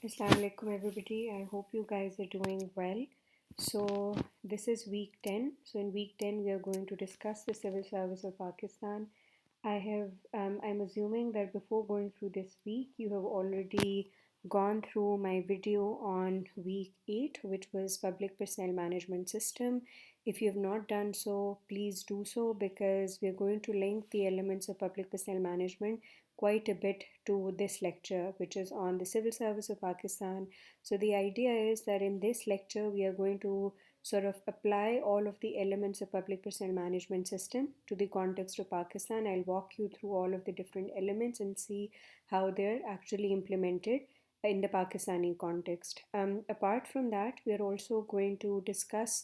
Assalamu alaikum everybody. I hope you guys are doing well. So this is week 10. So in week 10 we are going to discuss the civil service of Pakistan. I'm assuming that before going through this week you have already gone through my video on week 8, which was public personnel management system. If you have not done so, please do so, because we are going to link the elements of public personnel management quite a bit to this lecture, which is on the civil service of Pakistan. So, the idea is that in this lecture, we are going to sort of apply all of the elements of public personnel management system to the context of Pakistan. I'll walk you through all of the different elements and see how they're actually implemented in the Pakistani context. Apart from that, we are also going to discuss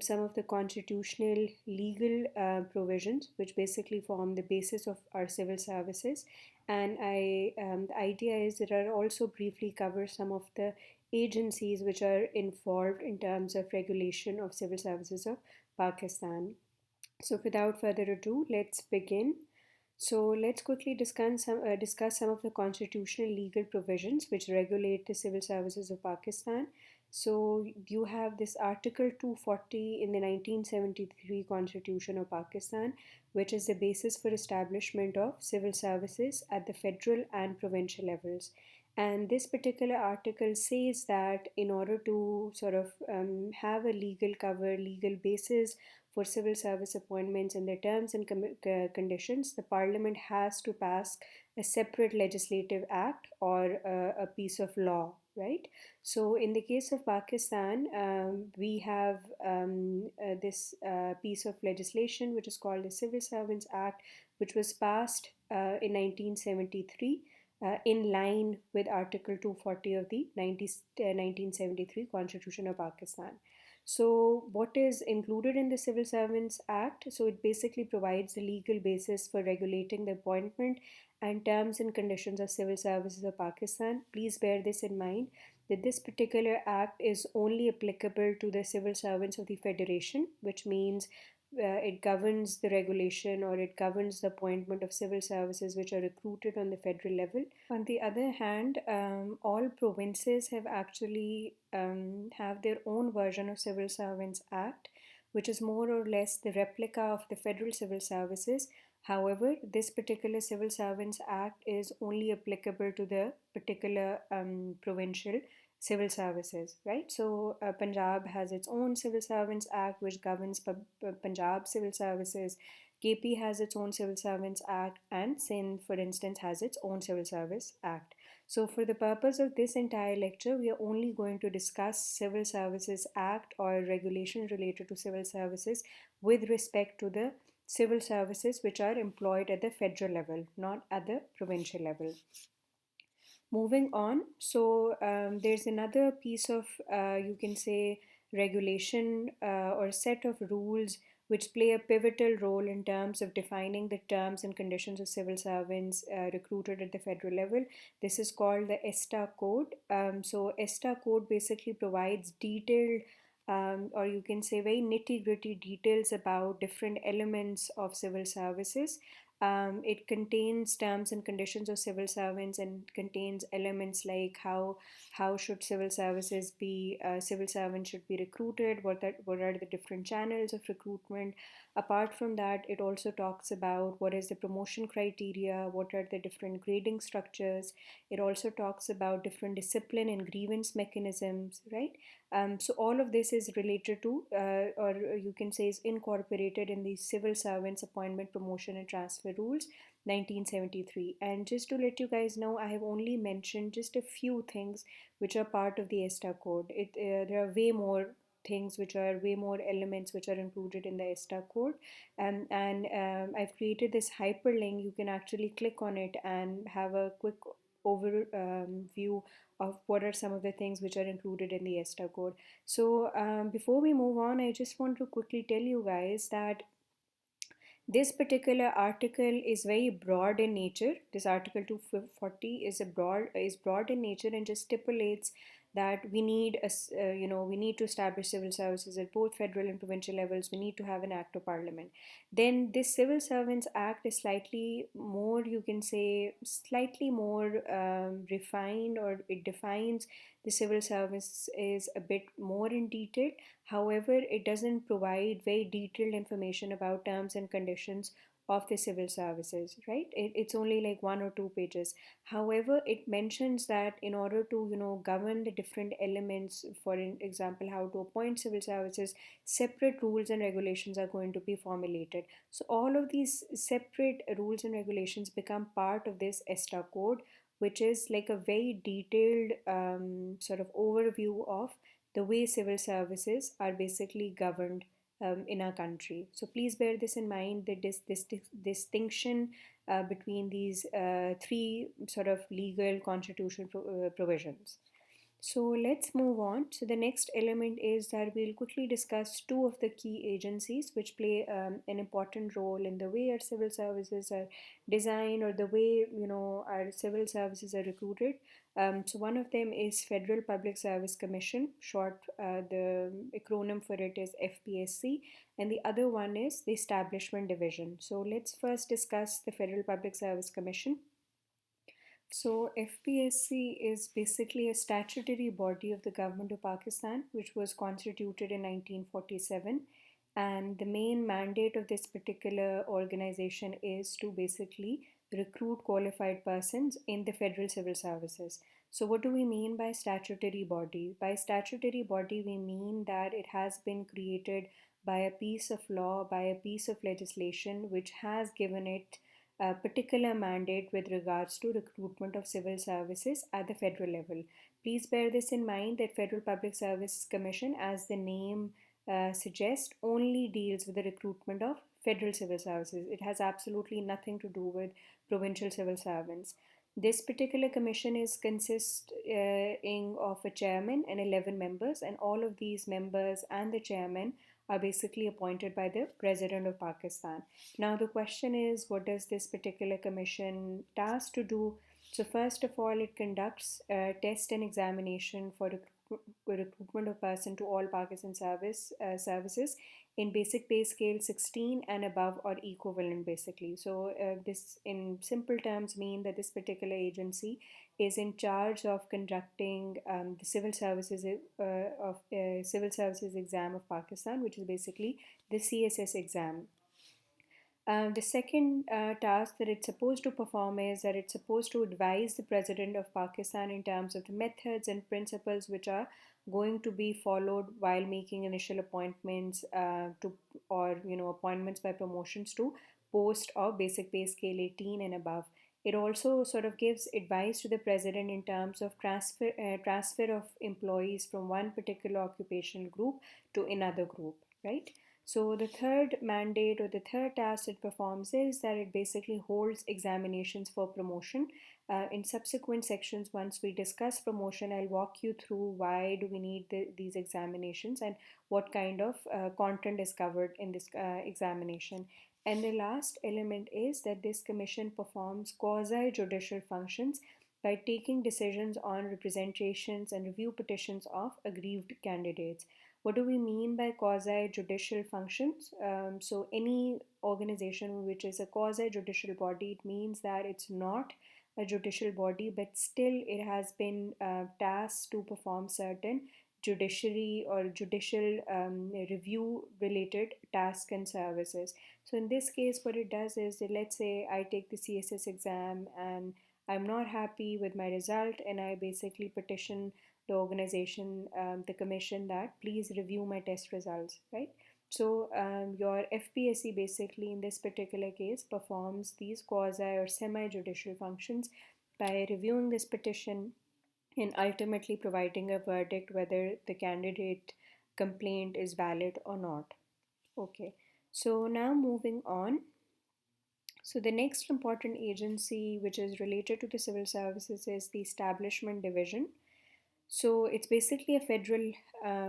some of the constitutional legal provisions, which basically form the basis of our civil services. And the idea is that I'll also briefly cover some of the agencies which are involved in terms of regulation of civil services of Pakistan. So, without further ado, let's begin. So let's quickly discuss some of the constitutional legal provisions which regulate the civil services of Pakistan. So you have this Article 240 in the 1973 Constitution of Pakistan, which is the basis for establishment of civil services at the federal and provincial levels. And this particular article says that in order to sort of have a legal cover, legal basis for civil service appointments and their terms and conditions, the Parliament has to pass a separate legislative act or a piece of law, right? So, in the case of Pakistan, we have this piece of legislation which is called the Civil Servants Act, which was passed in 1973. In line with Article 240 of the 1973 Constitution of Pakistan. So, what is included in the Civil Servants Act? So, it basically provides the legal basis for regulating the appointment and terms and conditions of civil services of Pakistan. Please bear this in mind that this particular act is only applicable to the civil servants of the Federation, which means it governs the regulation or it governs the appointment of civil services which are recruited on the federal level. On the other hand, all provinces have actually have their own version of Civil Servants Act, which is more or less the replica of the Federal Civil Services. However, this particular Civil Servants Act is only applicable to the particular provincial civil services, right? So, Punjab has its own Civil Servants Act, which governs Punjab civil services. KP has its own Civil Servants Act, and Sindh, for instance, has its own Civil Service Act. So, for the purpose of this entire lecture, we are only going to discuss Civil Services Act or regulation related to civil services with respect to the civil services which are employed at the federal level, not at the provincial level. Moving on, so there's another piece of, you can say, regulation or set of rules which play a pivotal role in terms of defining the terms and conditions of civil servants recruited at the federal level. This is called the ESTA Code. So, ESTA Code basically provides detailed or you can say very nitty gritty details about different elements of civil services. It contains terms and conditions of civil servants and contains elements like how should civil services be civil servants should be recruited, what are the different channels of recruitment. Apart from that, it also talks about what is the promotion criteria, what are the different grading structures. It also talks about different discipline and grievance mechanisms, right? So all of this is related to, or you can say, is incorporated in the Civil Servants Appointment, Promotion, and Transfer Rules, 1973. And just to let you guys know, I have only mentioned just a few things which are part of the ESTA code. There are way more things which are way more elements which are included in the ESTA code, and I've created this hyperlink. You can actually click on it and have a quick overview of what are some of the things which are included in the ESTA code. So before we move on, I just want to quickly tell you guys that this particular article is very broad in nature. This article 240 is broad in nature and just stipulates that we need we need to establish civil services at both federal and provincial levels. We need to have an act of parliament. Then this Civil Servants Act is slightly more, you can say, slightly more refined, or it defines the civil service is a bit more in detail. However, it doesn't provide very detailed information about terms and conditions of the civil services, right? It's only like 1 or 2 pages. However, it mentions that in order to, govern the different elements, for example, how to appoint civil services, separate rules and regulations are going to be formulated. So all of these separate rules and regulations become part of this ESTA code, which is like a very detailed sort of overview of the way civil services are basically governed in our country. So please bear this in mind, that this distinction between these three sort of legal constitutional provisions. So let's move on. So the next element is that we'll quickly discuss two of the key agencies which play an important role in the way our civil services are designed, or the way our civil services are recruited. So one of them is Federal Public Service Commission, short the acronym for it is FPSC, and the other one is the Establishment Division. So let's first discuss the Federal Public Service Commission. So, FPSC is basically a statutory body of the government of Pakistan, which was constituted in 1947. And the main mandate of this particular organization is to basically recruit qualified persons in the federal civil services. So, what do we mean by statutory body? By statutory body, we mean that it has been created by a piece of law, by a piece of legislation, which has given it a particular mandate with regards to recruitment of civil services at the federal level. Please bear this in mind, that Federal Public Service Commission, as the name suggests, only deals with the recruitment of federal civil services. It has absolutely nothing to do with provincial civil servants. This particular commission is consisting of a chairman and 11 members, and all of these members and the chairman are basically appointed by the President of Pakistan. Now, the question is, what does this particular commission task to do? So, first of all, it conducts a test and examination for recruitment of person to all Pakistan services in basic pay scale 16 and above, or equivalent, basically. So, this in simple terms mean that this particular agency is in charge of conducting the civil services exam of Pakistan, which is basically the CSS exam. The second task that it's supposed to perform is that it's supposed to advise the President of Pakistan in terms of the methods and principles which are going to be followed while making initial appointments to, or appointments by promotions to post of basic pay scale 18 and above. It also sort of gives advice to the President in terms of transfer of employees from one particular occupational group to another group, right? So, the third mandate, or the third task it performs, is that it basically holds examinations for promotion. In subsequent sections, once we discuss promotion, I'll walk you through why do we need these examinations, and what kind of content is covered in this examination. And the last element is that this commission performs quasi judicial functions by taking decisions on representations and review petitions of aggrieved candidates. What do we mean by quasi judicial functions? So, any organization which is a quasi judicial body, it means that it's not a judicial body, but still it has been tasked to perform certain judiciary or judicial review related tasks and services. So, in this case, what it does is that, let's say I take the CSS exam and I'm not happy with my result, and I basically petition the organization, the commission, that please review my test results, right? So, your FPSC basically in this particular case performs these quasi or semi judicial functions by reviewing this petition and ultimately providing a verdict whether the candidate complaint is valid or not. Okay, so now moving on. So, the next important agency which is related to the civil services is the Establishment Division. So it's basically a federal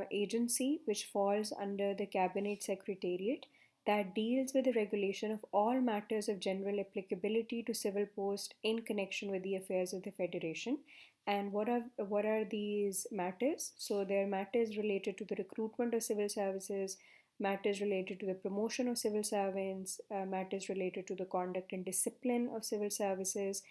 agency which falls under the Cabinet Secretariat, that deals with the regulation of all matters of general applicability to civil post in connection with the affairs of the Federation. And what are these matters? So there are matters related to the recruitment of civil services, matters related to the promotion of civil servants, matters related to the conduct and discipline of civil services,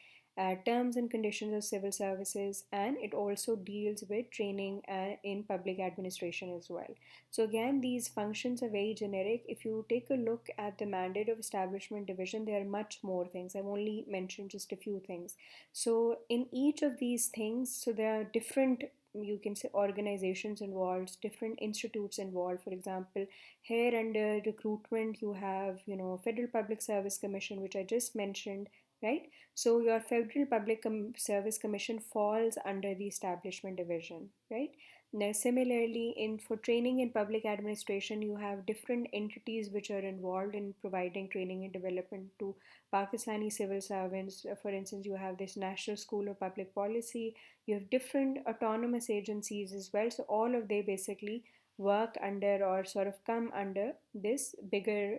terms and conditions of civil services, and it also deals with training in public administration as well. So again, these functions are very generic. If you take a look at the mandate of establishment division, there are much more things. I've only mentioned just a few things. So in each of these things, so there are different, you can say, organizations involved, different institutes involved. For example, here under recruitment, you have, Federal Public Service Commission, which I just mentioned, right? So your Federal Public Service Commission falls under the establishment division, right? Now, similarly, in for training in public administration, you have different entities which are involved in providing training and development to Pakistani civil servants. For instance, you have this National School of Public Policy. You have different autonomous agencies as well. So all of they basically work under or sort of come under this bigger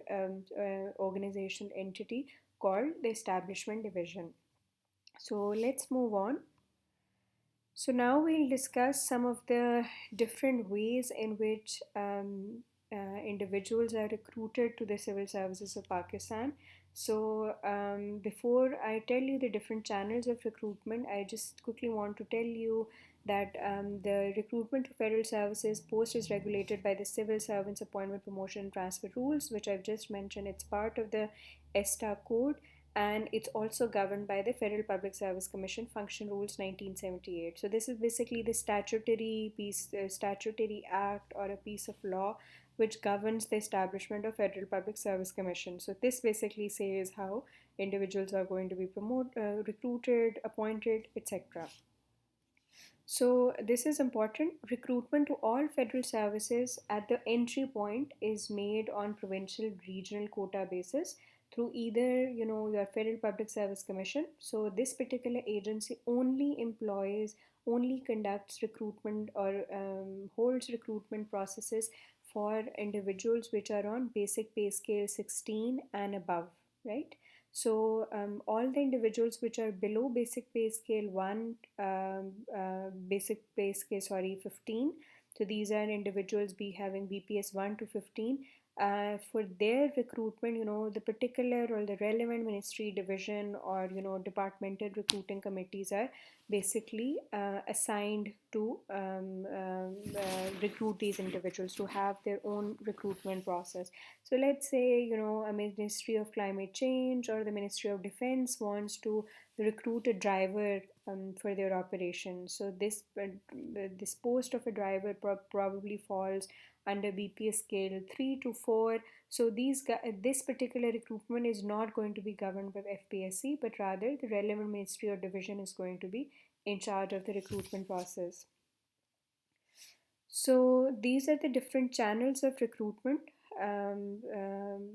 organization entity called the Establishment Division. So let's move on. So now we'll discuss some of the different ways in which individuals are recruited to the civil services of Pakistan. So before I tell you the different channels of recruitment, I just quickly want to tell you that the recruitment to federal services post is regulated by the Civil Servants Appointment, Promotion and Transfer Rules, which I've just mentioned. It's part of the ESTA code, and it's also governed by the Federal Public Service Commission Function Rules 1978. So this is basically the statutory act or a piece of law which governs the establishment of Federal Public Service Commission. So this basically says how individuals are going to be recruited, appointed, etc. So this is important. Recruitment to all federal services at the entry point is made on provincial regional quota basis through either your Federal Public Service Commission. So this particular agency only conducts recruitment or holds recruitment processes for individuals which are on basic pay scale 16 and above, right? So all the individuals which are below basic pay scale 1, basic pay scale, sorry, 15. So these are individuals be having BPS 1 to 15. For their recruitment, the particular or the relevant ministry division or departmental recruiting committees are basically assigned to recruit these individuals, to have their own recruitment process. So let's say a Ministry of Climate Change or the Ministry of Defense wants to recruit a driver for their operation. So this post of a driver probably falls under BPS scale 3 to 4. So this particular recruitment is not going to be governed by FPSC, but rather the relevant ministry or division is going to be in charge of the recruitment process. So these are the different channels of recruitment. Um, um,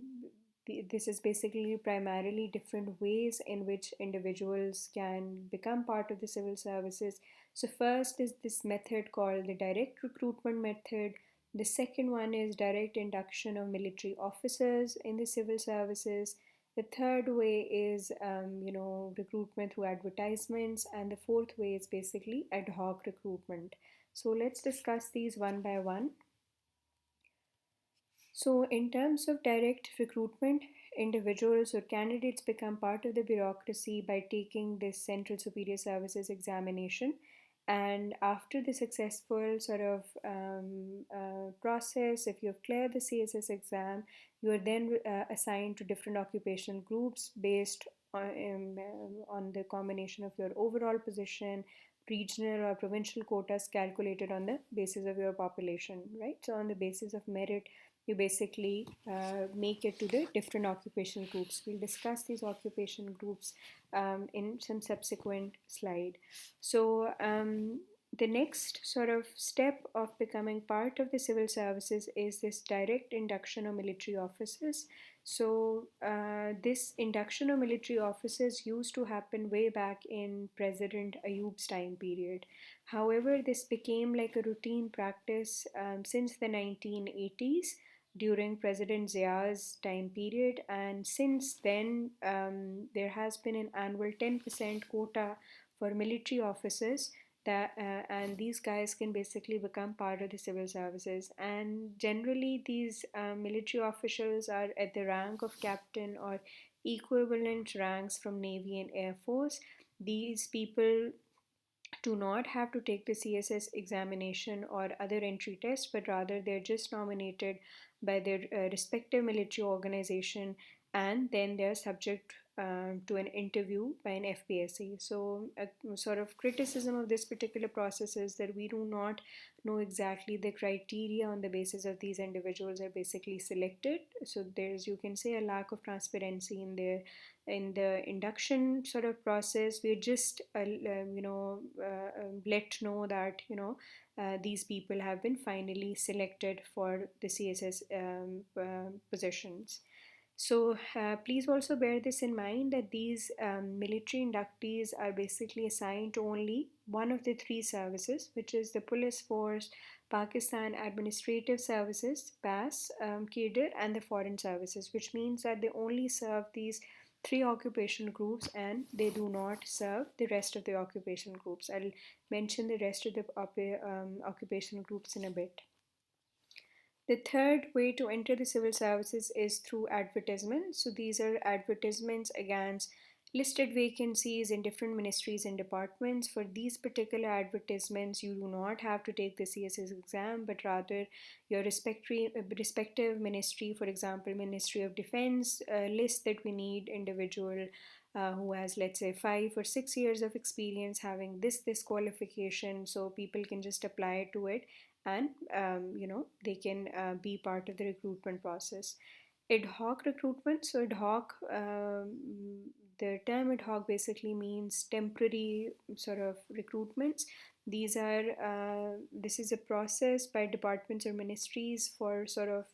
this is basically primarily different ways in which individuals can become part of the civil services. So first is this method called the direct recruitment method. The second one is direct induction of military officers in the civil services. The third way is recruitment through advertisements, and the fourth way is basically ad hoc recruitment. So let's discuss these one by one. So, in terms of direct recruitment, individuals or candidates become part of the bureaucracy by taking this Central Superior Services examination. And after the successful sort of process, if you have cleared the CSS exam, you are then assigned to different occupational groups based on the combination of your overall position, regional or provincial quotas calculated on the basis of your population, right? So, on the basis of merit, you basically make it to the different occupational groups. We'll discuss these occupation groups in some subsequent slide. So the next sort of step of becoming part of the civil services is this direct induction of military officers. So this induction of military officers used to happen way back in President Ayub's time period. However, this became like a routine practice since the 1980s during President Zia's time period, and since then there has been an annual 10% quota for military officers and these guys can basically become part of the civil services. And generally, these military officials are at the rank of captain or equivalent ranks from Navy and Air Force. These people do not have to take the CSS examination or other entry tests, but rather they're just nominated by their respective military organization, and then they're subject to an interview by an FPSC. So, a sort of criticism of this particular process is that we do not know exactly the criteria on the basis of these individuals are basically selected. So, there's, you can say, a lack of transparency in the induction sort of process. We're just let know that these people have been finally selected for the CSS positions. So please also bear this in mind that these military inductees are basically assigned to only one of the three services, which is the Police Force, Pakistan Administrative Services, PAS, Cadre, and the Foreign Services, which means that they only serve these three occupation groups and they do not serve the rest of the occupation groups. I'll mention the rest of the occupation groups in a bit. The third way to enter the civil services is through advertisements. So these are advertisements against listed vacancies in different ministries and departments. For these particular advertisements, you do not have to take the CSS exam, but rather your respective ministry, for example, Ministry of Defense, list that we need individual who has, let's say, 5 or 6 years of experience having this qualification, so people can just apply to it, and they can be part of the recruitment process. Ad hoc recruitment. So ad hoc, the term ad hoc basically means temporary sort of recruitments. This is a process by departments or ministries for sort of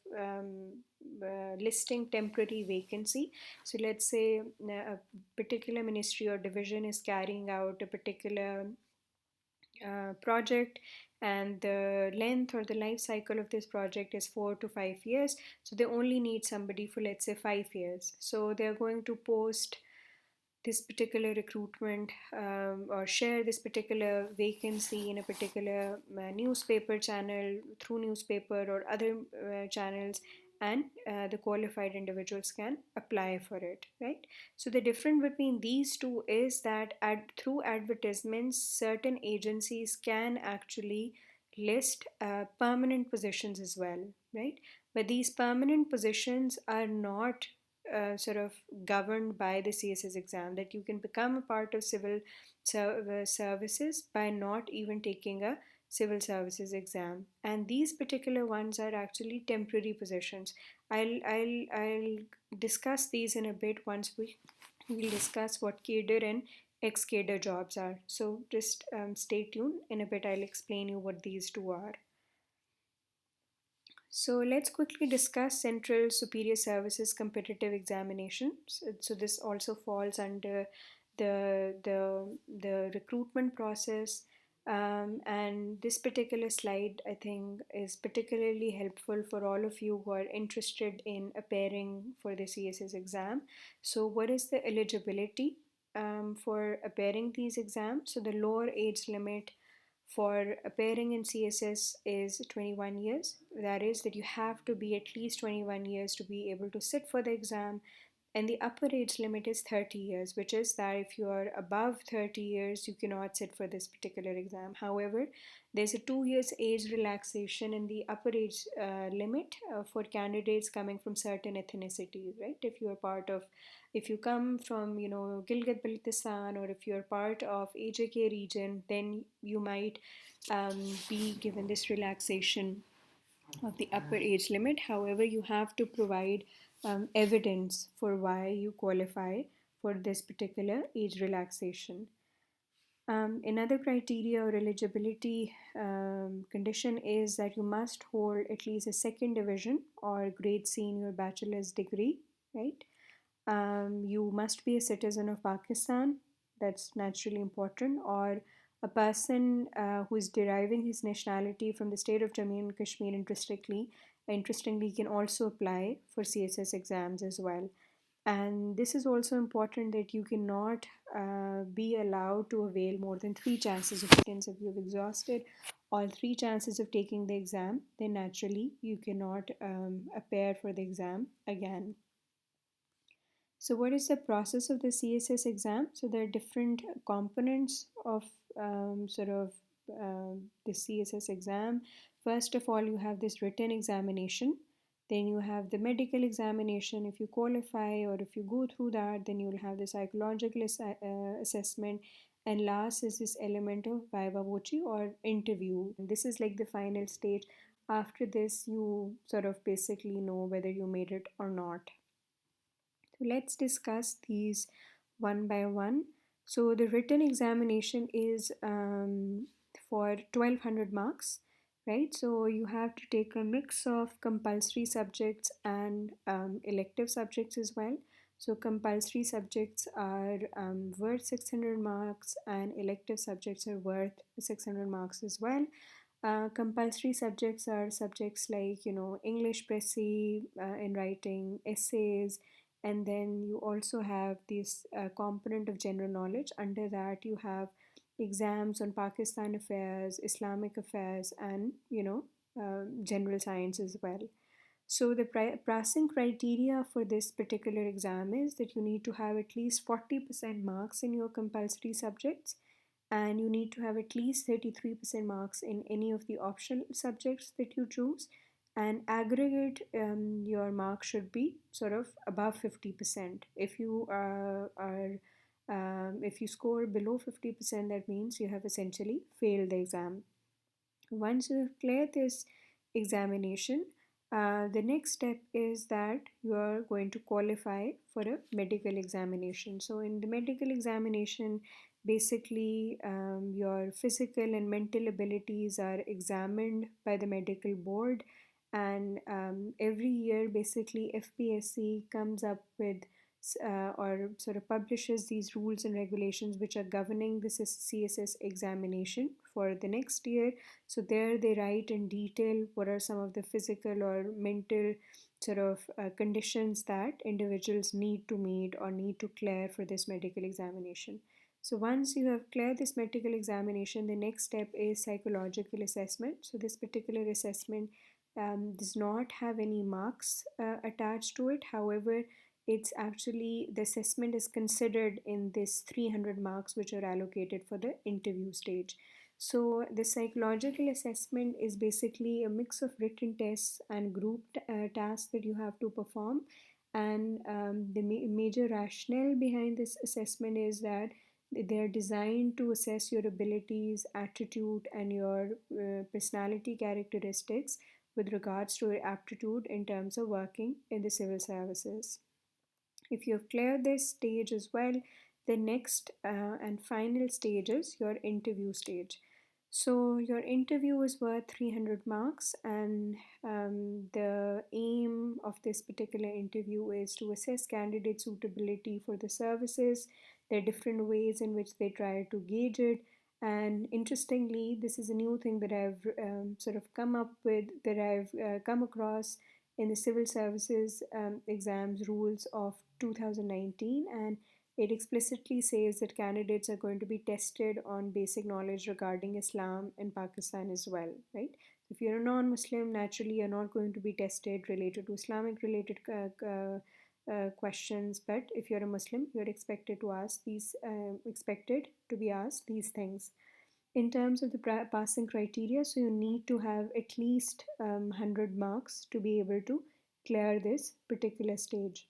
listing temporary vacancy. So let's say a particular ministry or division is carrying out a particular project, and the length or the life cycle of this project is 4 to 5 years. So they only need somebody for, let's say, 5 years. So they're going to post this particular recruitment or share this particular vacancy in a particular newspaper channel, through newspaper or other channels, and the qualified individuals can apply for it, right? So the difference between these two is that through advertisements, certain agencies can actually list permanent positions as well, right? But these permanent positions are not sort of governed by the CSS exam, that you can become a part of civil services by not even taking a civil services exam. And these particular ones are actually temporary positions. I'll discuss these in a bit once we will discuss what cadre and ex-cadre jobs are. So just stay tuned. In a bit I'll explain you what these two are. So let's quickly discuss Central Superior Services Competitive Examination. So this also falls under the recruitment process. And this particular slide, I think, is particularly helpful for all of you who are interested in appearing for the CSS exam. So what is the eligibility for appearing these exams? So the lower age limit for appearing in CSS is 21 years. That is, that you have to be at least 21 years to be able to sit for the exam. And the upper age limit is 30 years, which is that if you are above 30 years, you cannot sit for this particular exam. However, there's a 2 years age relaxation in the upper age limit for candidates coming from certain ethnicities, right? If you come from, Gilgit-Baltistan, or if you're part of AJK region, then you might be given this relaxation of the upper age limit. However, you have to provide evidence for why you qualify for this particular age relaxation. Another criteria or eligibility condition is that you must hold at least a second division or grade C in your bachelor's degree, right? You must be a citizen of Pakistan. That's naturally important. Or a person who is deriving his nationality from the state of Jammu and Kashmir, interestingly, can also apply for CSS exams as well. And this is also important that you cannot be allowed to avail more than three chances of applicants. If you've exhausted all three chances of taking the exam, then naturally you cannot appear for the exam again. So, what is the process of the CSS exam? So, there are different components of the CSS exam. First of all, you have this written examination. Then you have the medical examination. If you qualify or if you go through that, then you will have the psychological assessment. And last is this element of viva voce or interview. And this is like the final stage. After this, you sort of basically know whether you made it or not. So let's discuss these one by one. So the written examination is for 1200 marks, right? So you have to take a mix of compulsory subjects and elective subjects as well. So compulsory subjects are worth 600 marks and elective subjects are worth 600 marks as well. Compulsory subjects are subjects like, English, Pressy, in writing, essays, and then you also have this component of general knowledge. Under that, you have exams on Pakistan affairs, Islamic affairs, and general science as well. So the passing criteria for this particular exam is that you need to have at least 40% marks in your compulsory subjects, and you need to have at least 33% marks in any of the optional subjects that you choose, and aggregate your mark should be sort of above 50%. If you if you score below 50%, that means you have essentially failed the exam. Once you have cleared this examination, the next step is that you are going to qualify for a medical examination. So, in the medical examination, basically your physical and mental abilities are examined by the medical board, and every year, basically, FPSC comes up with or sort of publishes these rules and regulations which are governing this CSS examination for the next year. So there they write in detail what are some of the physical or mental sort of conditions that individuals need to meet or need to clear for this medical examination. So once you have cleared this medical examination, the next step is psychological assessment. So this particular assessment does not have any marks attached to it. However, it's actually the assessment is considered in this 300 marks which are allocated for the interview stage. So the psychological assessment is basically a mix of written tests and group tasks that you have to perform. And the major rationale behind this assessment is that they're designed to assess your abilities, attitude, and your personality characteristics with regards to your aptitude in terms of working in the civil services. If you have cleared this stage as well, the next and final stage is your interview stage. So your interview is worth 300 marks, and the aim of this particular interview is to assess candidate suitability for the services. There are different ways in which they try to gauge it. And interestingly, this is a new thing that I've sort of come up with, that I've come across in the civil services exams rules of 2019, and it explicitly says that candidates are going to be tested on basic knowledge regarding Islam in Pakistan as well, right? If you're a non-Muslim, naturally you're not going to be tested related to Islamic related questions, but if you're a Muslim, you're expected to ask these expected to be asked these things. In terms of the passing criteria, so you need to have at least 100 marks to be able to clear this particular stage.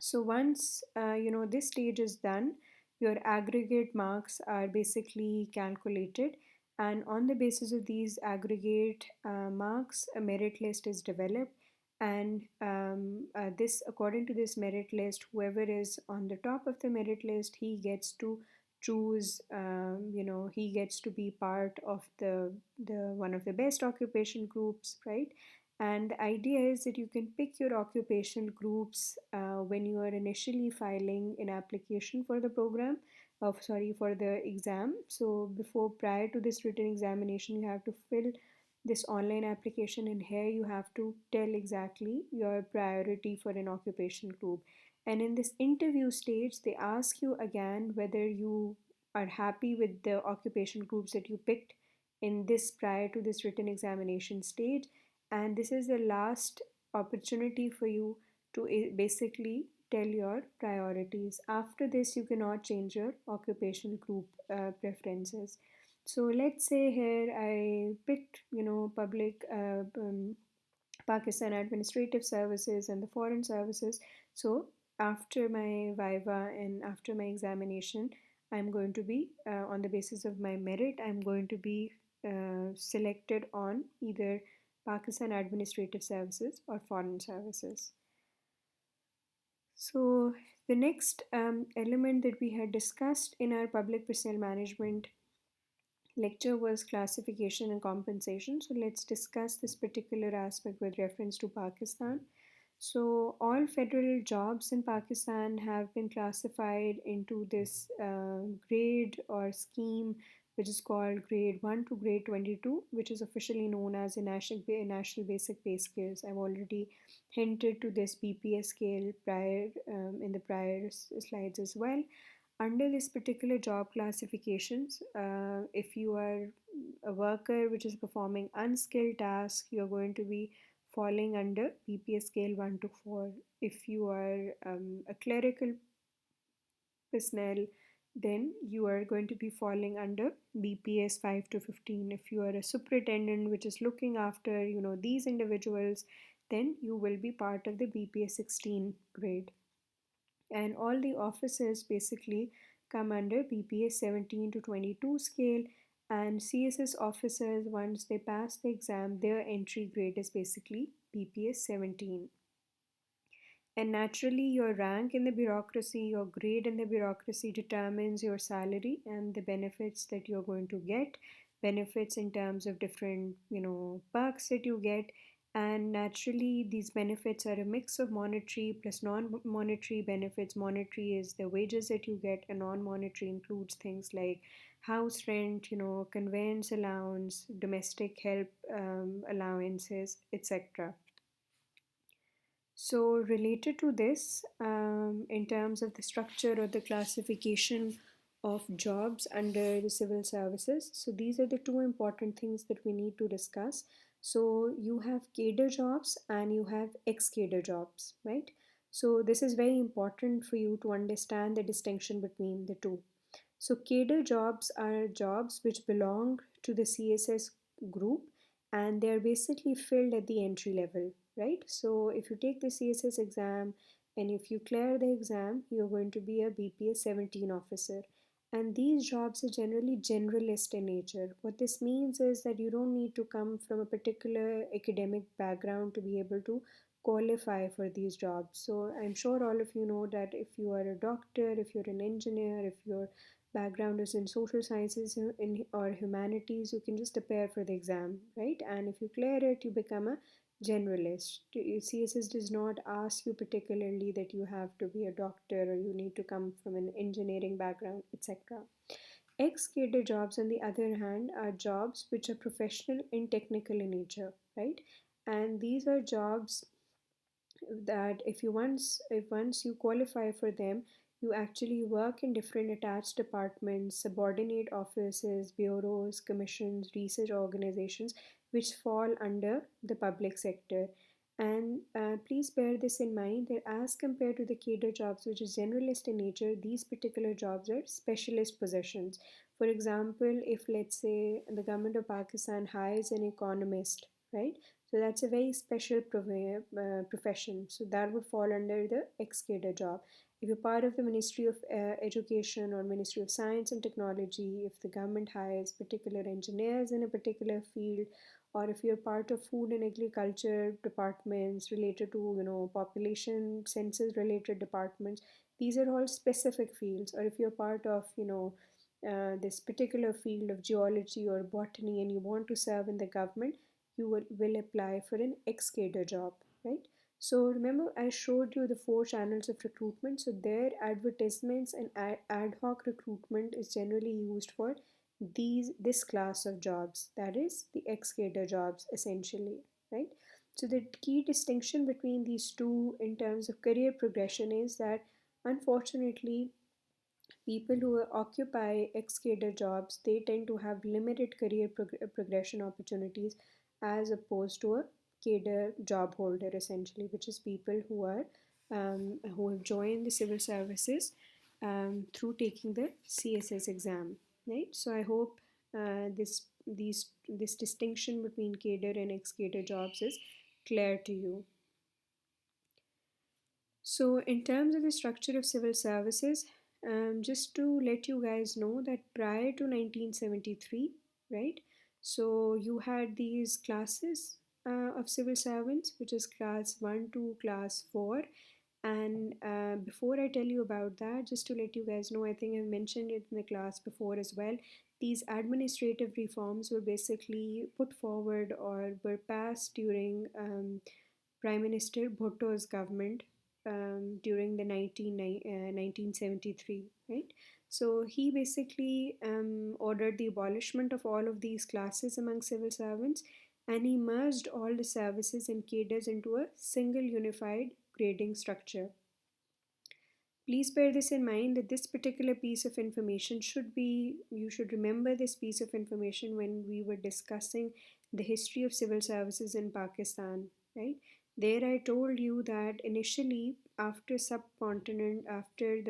So once this stage is done, your aggregate marks are basically calculated, and on the basis of these aggregate marks, a merit list is developed. And this, according to this merit list, whoever is on the top of the merit list, he gets to choose. He gets to be part of the one of the best occupation groups, right? And the idea is that you can pick your occupational groups when you are initially filing an application for the program, for the exam. So prior to this written examination, you have to fill this online application, and here you have to tell exactly your priority for an occupation group. And in this interview stage, they ask you again whether you are happy with the occupation groups that you picked in this prior to this written examination stage. And this is the last opportunity for you to basically tell your priorities. After this, you cannot change your occupation group preferences. So let's say here I picked, public Pakistan Administrative Services and the Foreign Services. So after my Viva and after my examination, I'm going to be, on the basis of my merit, I'm going to be selected on either Pakistan Administrative Services or Foreign Services. So the next element that we had discussed in our public personnel management lecture was classification and compensation. So let's discuss this particular aspect with reference to Pakistan. So all federal jobs in Pakistan have been classified into this grade or scheme, which is called grade 1 to grade 22, which is officially known as a national basic pay scales. I've already hinted to this BPS scale prior in the prior slides as well. Under this particular job classifications, if you are a worker which is performing unskilled tasks, you're going to be falling under BPS scale 1 to 4. If you are a clerical personnel, then you are going to be falling under BPS 5 to 15. If you are a superintendent which is looking after these individuals, then you will be part of the BPS 16 grade. And all the officers basically come under BPS 17 to 22 scale, and CSS officers, once they pass the exam, their entry grade is basically BPS 17. And naturally, your rank in the bureaucracy, your grade in the bureaucracy determines your salary and the benefits that you're going to get. Benefits in terms of different, perks that you get. And naturally, these benefits are a mix of monetary plus non monetary benefits. Monetary is the wages that you get, and non monetary includes things like house rent, conveyance allowance, domestic help allowances, etc. So, related to this, in terms of the structure or the classification of jobs under the civil services, so these are the two important things that we need to discuss. So, you have cadre jobs and you have ex cadre jobs, right? So, this is very important for you to understand the distinction between the two. So, cadre jobs are jobs which belong to the CSS group, and they're basically filled at the entry level, right? So, if you take the CSS exam and if you clear the exam, you're going to be a BPS 17 officer. And these jobs are generally generalist in nature. What this means is that you don't need to come from a particular academic background to be able to qualify for these jobs. So, I'm sure all of you know that if you are a doctor, if you're an engineer, if you're background is in social sciences or humanities, you can just appear for the exam, right? And if you clear it, you become a generalist. CSS does not ask you particularly that you have to be a doctor or you need to come from an engineering background, etc. Ex-cadre jobs, on the other hand, are jobs which are professional and technical in nature, right? And these are jobs that if once you qualify for them, you actually work in different attached departments, subordinate offices, bureaus, commissions, research organizations, which fall under the public sector. And please bear this in mind that as compared to the cadre jobs, which is generalist in nature, these particular jobs are specialist positions. For example, if let's say the government of Pakistan hires an economist, right? So that's a very special profession. So that would fall under the ex-cadre job. If you're part of the Ministry of Education or Ministry of Science and Technology, if the government hires particular engineers in a particular field, or if you're part of food and agriculture departments related to population census related departments, these are all specific fields. Or if you're part of this particular field of geology or botany and you want to serve in the government, you will apply for an ex-cadre job, right? So remember I showed you the four channels of recruitment. So their advertisements and ad hoc recruitment is generally used for this class of jobs, that is the ex-cadre jobs essentially, right? So the key distinction between these two in terms of career progression is that unfortunately people who occupy ex-cadre jobs, they tend to have limited career progression opportunities as opposed to a cadre job holder, essentially, which is people who have joined the civil services through taking the CSS exam, right? So I hope this distinction between cadre and ex-cadre jobs is clear to you. So, in terms of the structure of civil services, just to let you guys know that prior to 1973, right? So, you had these classes of civil servants, which is class 1 to class 4. And before I tell you about that, just to let you guys know, I think I've mentioned it in the class before as well. These administrative reforms were basically put forward or were passed during Prime Minister Bhutto's government during the 1973, right? So he basically ordered the abolishment of all of these classes among civil servants, and he merged all the services and cadres into a single unified grading structure. Please bear this in mind that this particular piece of information you should remember this piece of information when we were discussing the history of civil services in Pakistan, right? There I told you that initially, after the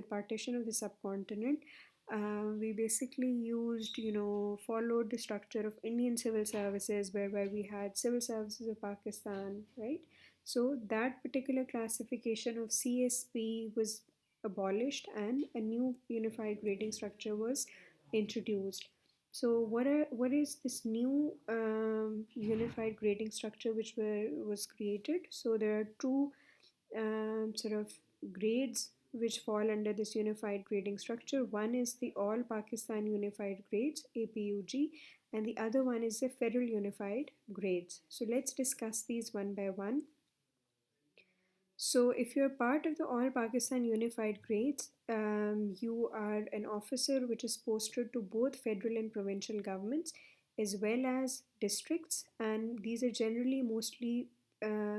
partition of the subcontinent, we basically followed the structure of Indian civil services, whereby we had civil services of Pakistan, right? So that particular classification of CSP was abolished and a new unified grading structure was introduced. So what is this new unified grading structure was created? So there are two sort of grades which fall under this unified grading structure. One is the All Pakistan Unified Grades (APUG), and the other one is the Federal Unified Grades. So let's discuss these one by one. So, if you're part of the All Pakistan Unified Grades, you are an officer which is posted to both federal and provincial governments as well as districts, and these are generally mostly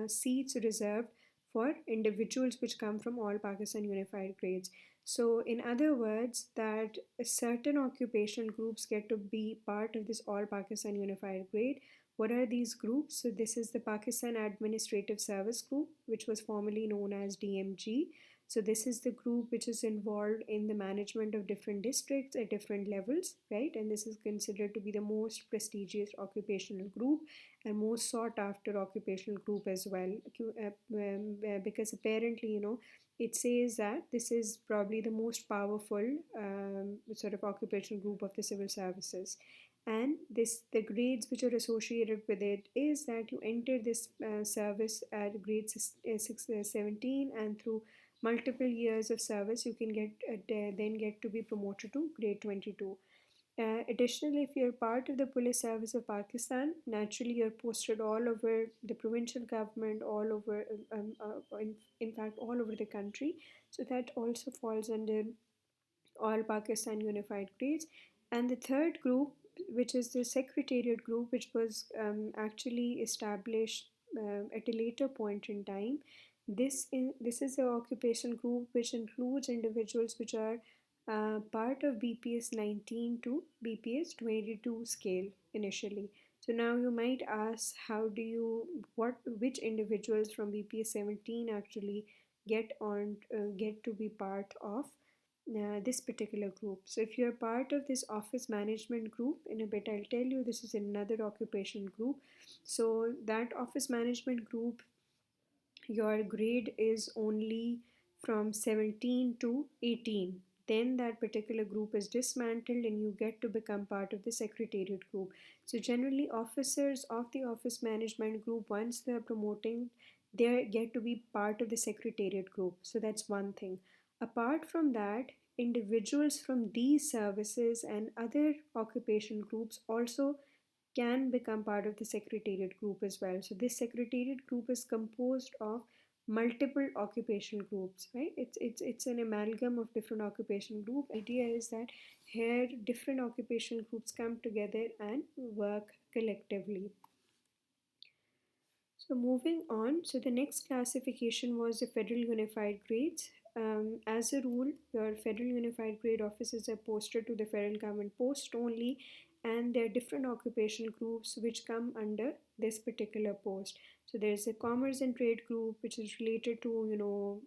seats reserved for individuals which come from All Pakistan Unified Grades. So, in other words, that certain occupational groups get to be part of this All Pakistan Unified Grade. What are these groups? So, this is the Pakistan Administrative Service Group, which was formerly known as DMG. So, this is the group which is involved in the management of different districts at different levels, right? And this is considered to be the most prestigious occupational group and most sought after occupational group as well. Because apparently, it says that this is probably the most powerful sort of occupational group of the civil services, and the grades which are associated with it is that you enter this service at grade 17, and through multiple years of service you can then get to be promoted to grade 22. Additionally, if you're part of the police service of Pakistan, naturally you're posted all over the provincial government, all over in fact all over the country, so that also falls under All Pakistan Unified Grades. And the third group, which is the Secretariat group, which was actually established at a later point in time. This is an occupation group which includes individuals which are part of BPS 19 to BPS 22 scale initially. So now you might ask, which individuals from BPS 17 actually get to be part of this particular group. So if you're part of this office management group, in a bit I'll tell you this is another occupation group. So that office management group, your grade is only from 17 to 18. Then that particular group is dismantled and you get to become part of the secretariat group. So generally officers of the office management group, once they're promoting, they get to be part of the secretariat group. So that's one thing. Apart from that, individuals from these services and other occupation groups also can become part of the secretariat group as well. So this secretariat group is composed of multiple occupational groups, right? It's an amalgam of different occupational groups. Idea is that here different occupational groups come together and work collectively. So moving on, so the next classification was the Federal Unified Grades. As a rule, your Federal Unified Grade officers are posted to the federal government post only, and there are different occupation groups which come under this particular post. So there's a Commerce and Trade group, which is related to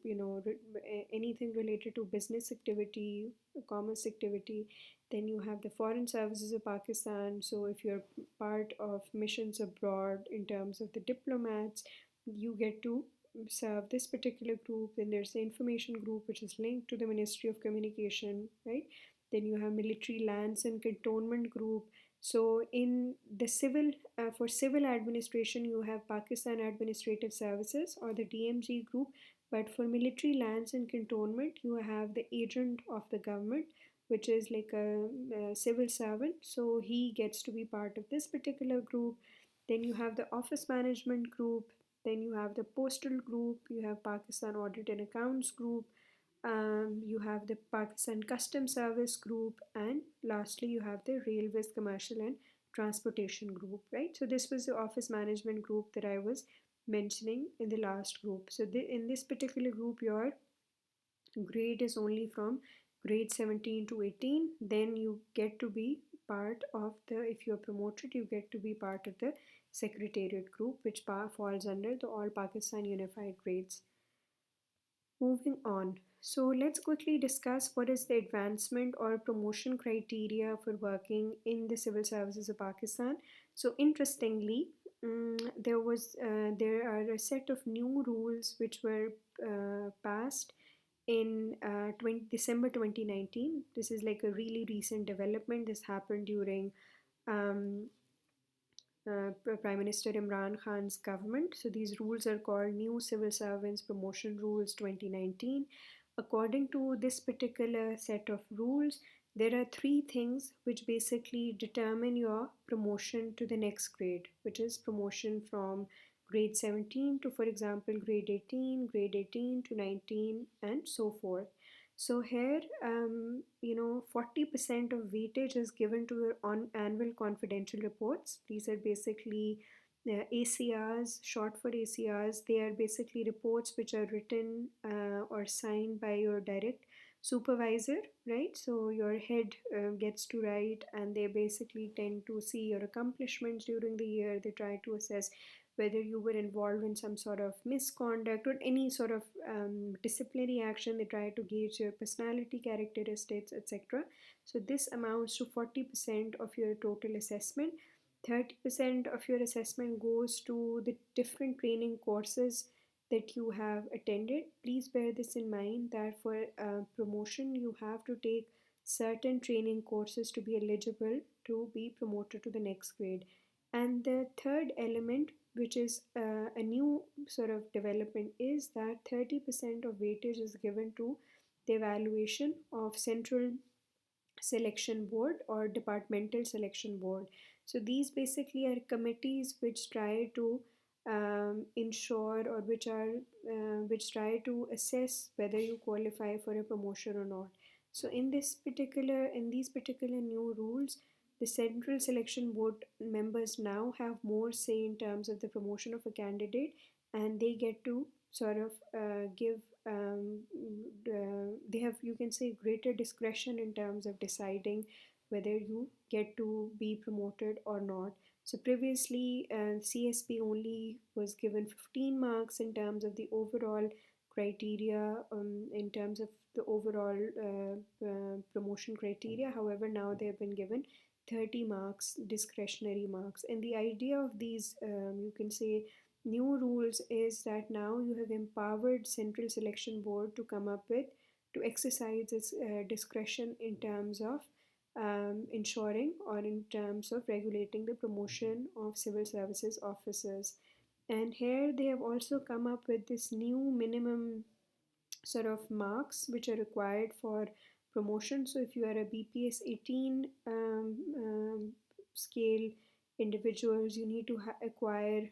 anything related to business activity, commerce activity. Then you have the Foreign Services of Pakistan. So if you're part of missions abroad in terms of the diplomats, you get to serve this particular group. Then there's the information group, which is linked to the Ministry of Communication, right? Then you have military lands and cantonment group. So in the civil, for civil administration, you have Pakistan Administrative Services or the DMG group. But for military lands and cantonment, you have the agent of the government, which is like a civil servant. So he gets to be part of this particular group. Then you have the office management group. Then you have the postal group. You have Pakistan Audit and Accounts group. You have the Pakistan Customs Service group. And lastly, you have the Railways Commercial and Transportation group, right? So this was the office management group that I was mentioning in the last group. So in this particular group, your grade is only from grade 17 to 18. Then you get to be part of the, if you're promoted, you get to be part of the secretariat group, which falls under the All Pakistan Unified Grades. Moving on, so let's quickly discuss what is the advancement or promotion criteria for working in the civil services of Pakistan. So interestingly, there are a set of new rules which were passed in December 2019. This is like a really recent development. This happened during um, Prime Minister Imran Khan's government. So these rules are called New Civil Servants Promotion Rules 2019. According to this particular set of rules, there are three things which basically determine your promotion to the next grade, which is promotion from grade 17 to, for example, grade 18, grade 18 to 19, and so forth. So here, 40% of weightage is given to your on annual confidential reports. These are basically ACRs, short for ACRs. They are basically reports which are written or signed by your direct supervisor, right? So your head gets to write, and they basically tend to see your accomplishments during the year. They try to assess whether you were involved in some sort of misconduct or any sort of disciplinary action. They try to gauge your personality characteristics, etc. So this amounts to 40% of your total assessment. 30% of your assessment goes to the different training courses that you have attended. Please bear this in mind that for promotion, you have to take certain training courses to be eligible to be promoted to the next grade. And the third element, which is a new sort of development, is that 30% of weightage is given to the evaluation of Central Selection Board or Departmental Selection Board. So these basically are committees which try to ensure, or which try to assess whether you qualify for a promotion or not. So in these particular new rules, the Central Selection Board members now have more say in terms of the promotion of a candidate, and they get to sort of give they have, you can say, greater discretion in terms of deciding whether you get to be promoted or not. So previously, CSP only was given 15 marks in terms of the overall criteria, in terms of the overall promotion criteria. However, now they have been given 30 marks, discretionary marks. And the idea of these, you can say, new rules is that now you have empowered Central Selection Board to come up with, to exercise its discretion in terms of ensuring, or in terms of regulating the promotion of civil services officers. And here they have also come up with this new minimum sort of marks which are required for promotion. So if you are a BPS 18 scale individuals, you need to acquire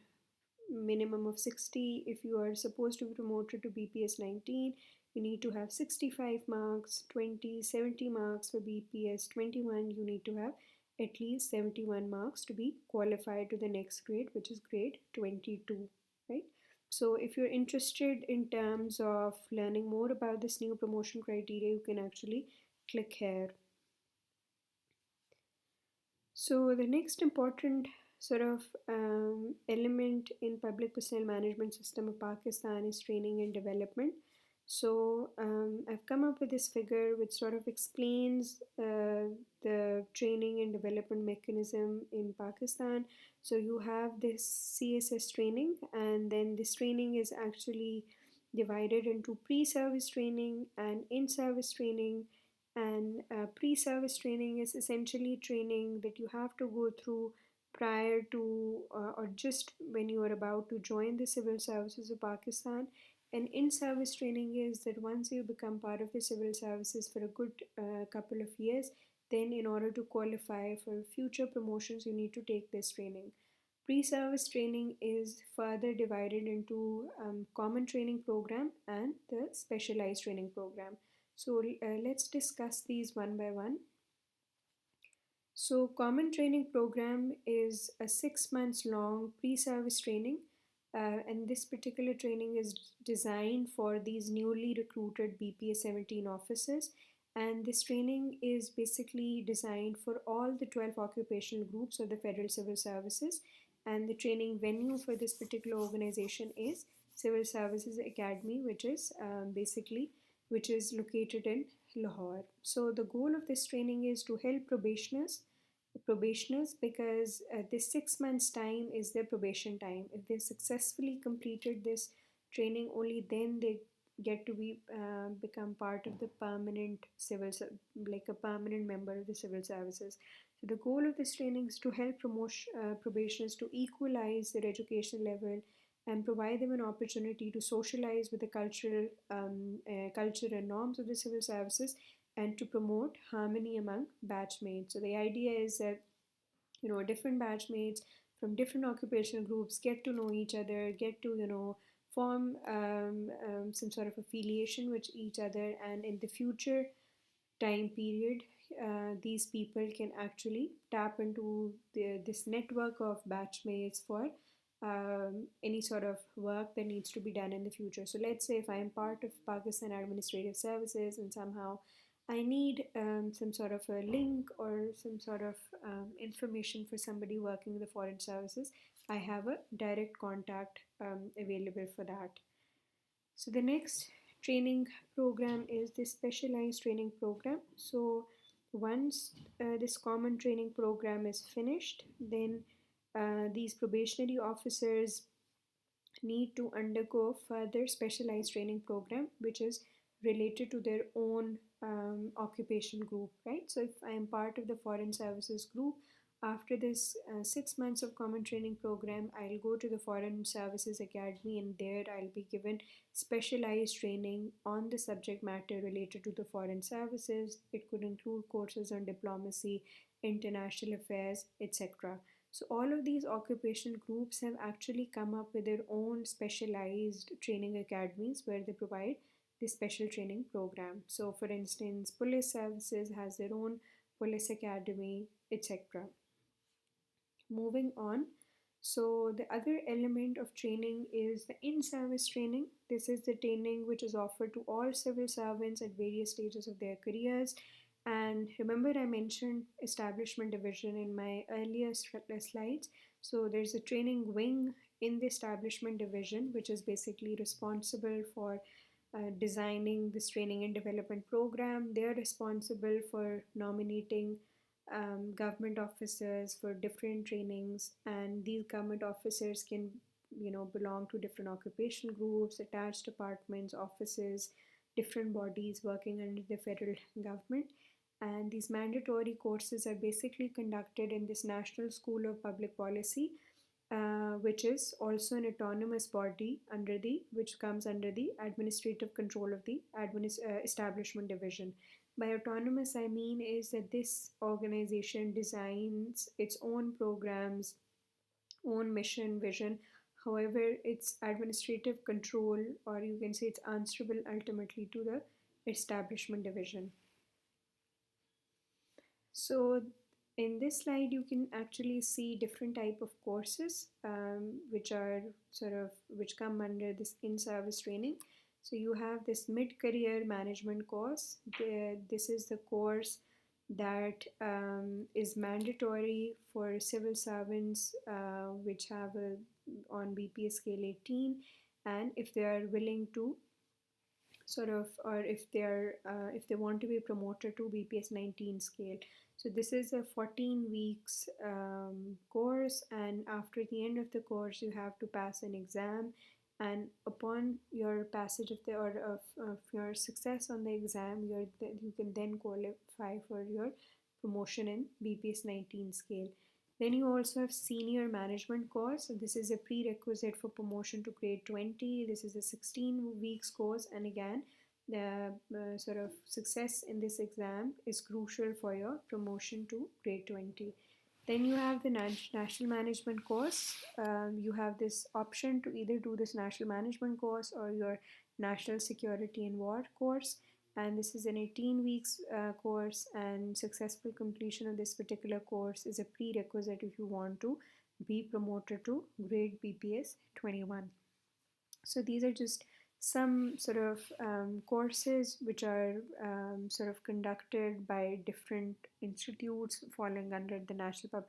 minimum of 60. If you are supposed to be promoted to BPS 19, you need to have 65 marks. 70 marks for BPS 21, you need to have at least 71 marks to be qualified to the next grade, which is grade 22, right? So if you're interested in terms of learning more about this new promotion criteria, you can actually click here. So the next important sort of element in public personnel management system of Pakistan is training and development. So I've come up with this figure which sort of explains the training and development mechanism in Pakistan. So you have this CSS training, and then this training is actually divided into pre-service training and in-service training. And pre-service training is essentially training that you have to go through prior to or just when you are about to join the civil services of Pakistan. And in-service training is that once you become part of the civil services for a good couple of years, then in order to qualify for future promotions, you need to take this training. Pre-service training is further divided into common training program and the specialized training program. So let's discuss these one by one. So common training program is a 6 months long pre-service training, and this particular training is designed for these newly recruited BPA 17 officers. And this training is basically designed for all the 12 occupational groups of the Federal Civil Services. And the training venue for this particular organization is Civil Services Academy, which is located in Lahore. So the goal of this training is to help probationers because this 6 months time is their probation time. If they successfully completed this training, only then they get to be become part of the permanent like a permanent member of the civil services. So the goal of this training is to help probationers to equalize their education level and provide them an opportunity to socialize with the culture and norms of the civil services and to promote harmony among batchmates. So the idea is that different batchmates from different occupational groups get to know each other, get to form some sort of affiliation with each other, and in the future time period, these people can actually tap into this network of batchmates for any sort of work that needs to be done in the future. So let's say if I am part of Pakistan Administrative Services and somehow I need some sort of a link or some sort of information for somebody working in the foreign services, I have a direct contact available for that. So the next training program is the specialized training program. So once this common training program is finished, then these probationary officers need to undergo further specialized training program, which is related to their own occupation group, right? So if I am part of the foreign services group, after this 6 months of common training program, I'll go to the Foreign Services Academy, and there I'll be given specialized training on the subject matter related to the foreign services. It could include courses on diplomacy, international affairs, etc. So all of these occupation groups have actually come up with their own specialized training academies where they provide this special training program. So for instance, police services has their own police academy, etc. Moving on, so the other element of training is the in-service training. This is the training which is offered to all civil servants at various stages of their careers. And remember, I mentioned establishment division in my earlier slides. So there's a training wing in the establishment division, which is basically responsible for designing this training and development program. They're responsible for nominating government officers for different trainings, and these government officers can belong to different occupation groups, attached departments, offices, different bodies working under the federal government. And these mandatory courses are basically conducted in this National School of Public Policy, which is also an autonomous body which comes under the administrative control of the establishment division. By autonomous, I mean is that this organization designs its own programs, own mission, vision. However, its administrative control, or you can say it's answerable ultimately to the establishment division. So in this slide you can actually see different type of courses which are which come under this in-service training. So you have this mid-career management course. This is the course that is mandatory for civil servants which have a on BPS scale 18, and if they are willing to or if they want to be promoted to BPS 19 scale. So this is a 14 weeks course, and after the end of the course you have to pass an exam, and upon your passage of of your success on the exam, you can then qualify for your promotion in BPS 19 scale. Then you also have senior management course. So this is a prerequisite for promotion to grade 20. This is a 16 weeks course, and again, the success in this exam is crucial for your promotion to grade 20. Then you have the national management course. You have this option to either do this national management course or your national security and war course, and this is an 18 weeks course, and successful completion of this particular course is a prerequisite if you want to be promoted to grade BPS 21. So these are just some courses which are conducted by different institutes falling under the National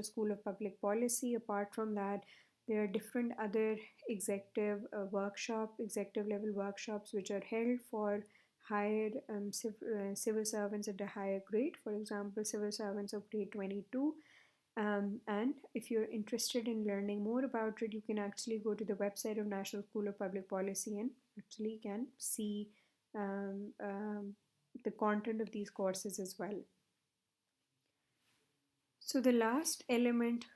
School of Public Policy. Apart from that, there are different other executive level workshops which are held for higher civil servants at a higher grade. For example, civil servants of grade 22. And if you're interested in learning more about it, you can actually go to the website of National School of Public Policy and actually can see the content of these courses as well. So the last element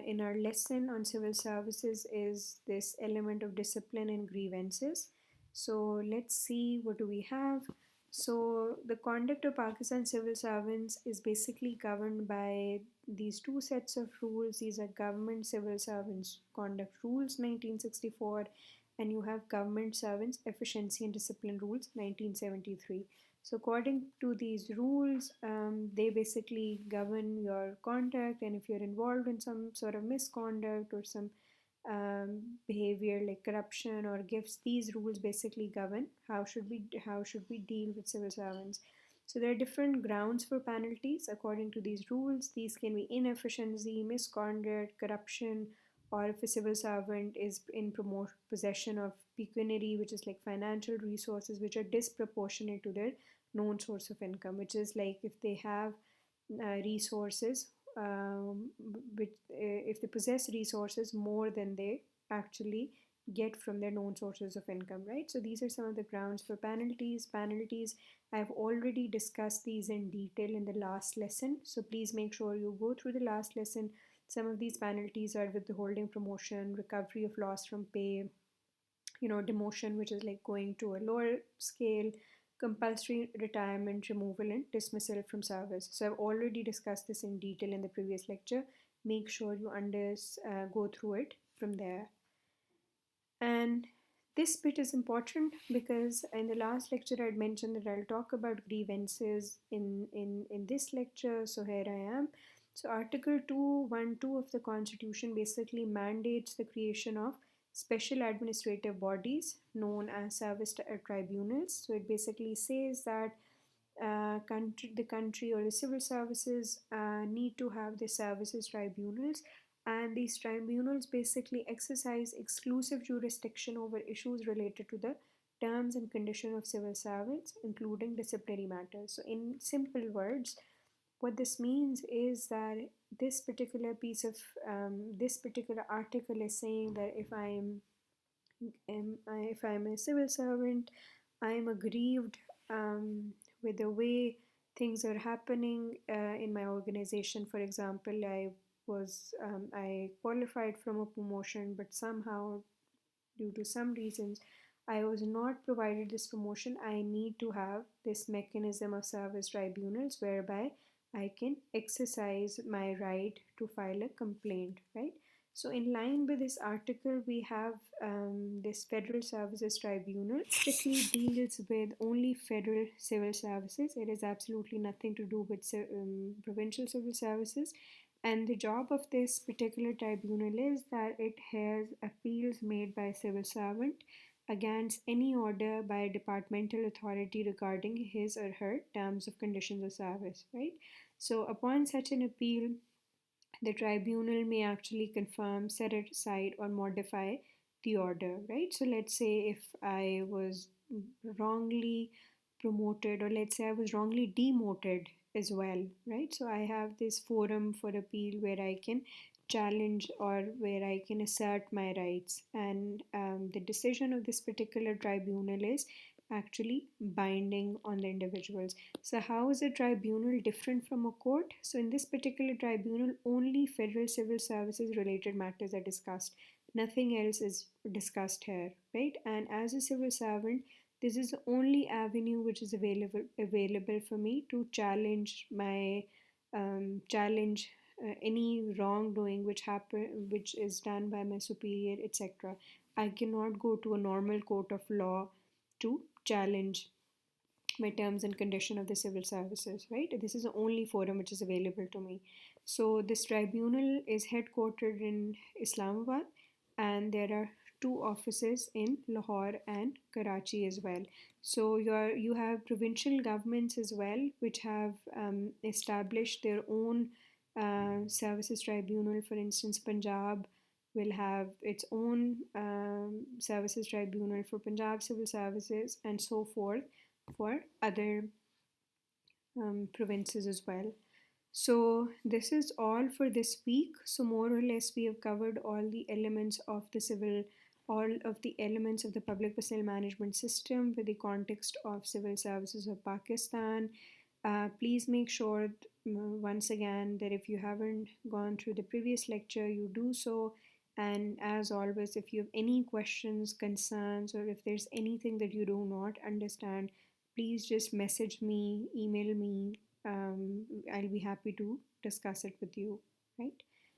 in our lesson on civil services is this element of discipline and grievances. So let's see, what do we have? So the conduct of Pakistan civil servants is basically governed by these two sets of rules. These are Government Civil Servants Conduct Rules 1964, and you have Government Servants Efficiency and Discipline Rules 1973. So according to these rules, they basically govern your conduct, and if you're involved in some sort of misconduct or some behavior like corruption or gifts, these rules basically govern how should we deal with civil servants. So there are different grounds for penalties according to these rules. These can be inefficiency, misconduct, corruption, or if a civil servant is in possession of pecuniary, which is like financial resources which are disproportionate to their known source of income, which is like if they have resources, if they possess resources more than they actually get from their known sources of income, right? So these are some of the grounds for penalties. I've already discussed these in detail in the last lesson, so please make sure you go through the last lesson. Some of these penalties are withholding promotion, recovery of loss from pay, demotion, which is like going to a lower scale, compulsory retirement, removal, and dismissal from service. So I've already discussed this in detail in the previous lecture. Make sure you go through it from there. And this bit is important because in the last lecture I'd mentioned that I'll talk about grievances in this lecture. So here I am. So Article 212 of the Constitution basically mandates the creation of special administrative bodies known as service tribunals. So it basically says that the country or the civil services need to have the services tribunals, and these tribunals basically exercise exclusive jurisdiction over issues related to the terms and conditions of civil servants, including disciplinary matters. So in simple words, what this means is that this particular article is saying that if I'm a civil servant, I'm aggrieved with the way things are happening in my organization. For example, I qualified from a promotion, but somehow due to some reasons I was not provided this promotion. I need to have this mechanism of service tribunals whereby I can exercise my right to file a complaint, right? So, in line with this article, we have this Federal Services Tribunal strictly deals with only federal civil services. It has absolutely nothing to do with provincial civil services. And the job of this particular tribunal is that it hears appeals made by a civil servant against any order by a departmental authority regarding his or her terms of conditions of service, right? So, upon such an appeal, the tribunal may actually confirm, set it aside, or modify the order, right? So let's say if I was wrongly promoted, or let's say I was wrongly demoted as well, right? So I have this forum for appeal where I can challenge or where I can assert my rights, and the decision of this particular tribunal is actually binding on the individuals. So, how is a tribunal different from a court? So, in this particular tribunal, only federal civil services related matters are discussed. Nothing else is discussed here, right? And as a civil servant, this is the only avenue which is available for me to challenge my challenge any wrongdoing which is done by my superior, etc. I cannot go to a normal court of law to challenge my terms and condition of the civil services, right? This is the only forum which is available to me. So this tribunal is headquartered in Islamabad, and there are two offices in Lahore and Karachi as well. So you have provincial governments as well, which have established their own services tribunal. For instance, Punjab will have its own services tribunal for Punjab civil services, and so forth for other provinces as well. So, this is all for this week. So, more or less, we have covered all of the elements of the public personnel management system with the context of civil services of Pakistan. Please make sure, once again, that if you haven't gone through the previous lecture, you do so. And as always, if you have any questions, concerns, or if there's anything that you do not understand, please just message me, email me. I'll be happy to discuss it with you, right?